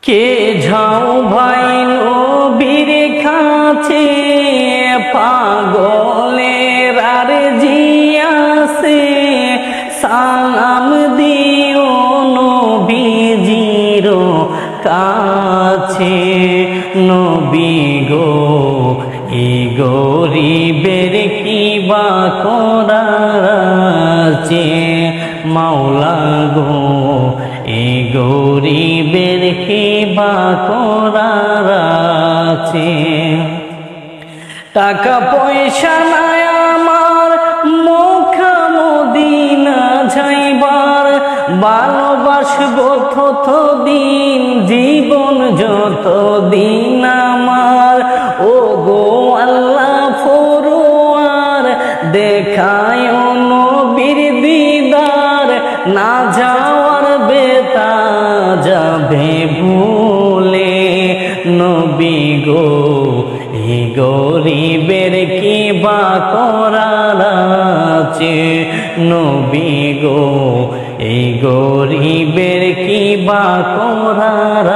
কে যাও ভাই নবীর কাছে, পাগলের আর জিয়াছে, সালাম দিও নবীজির কাছে। নবী গো এই গরিবের কি বা করার আছে, মাওলা গো এই গরিবের কি বা করার আছে। টাকা পয়সা নাই আমার মক্কা মদিনা যাইবার, ভালোবাসবো ততদিন জীবন যতদিন আমার। ও গো আল্লাহ ফরওয়ার দেখায় নবীর দিদার, না যাওয়ার বেতা যাবে ভুলে। নবী গো এই গরিবের কি বা করার আছে, নবী গো এই গরিবের কি বা করার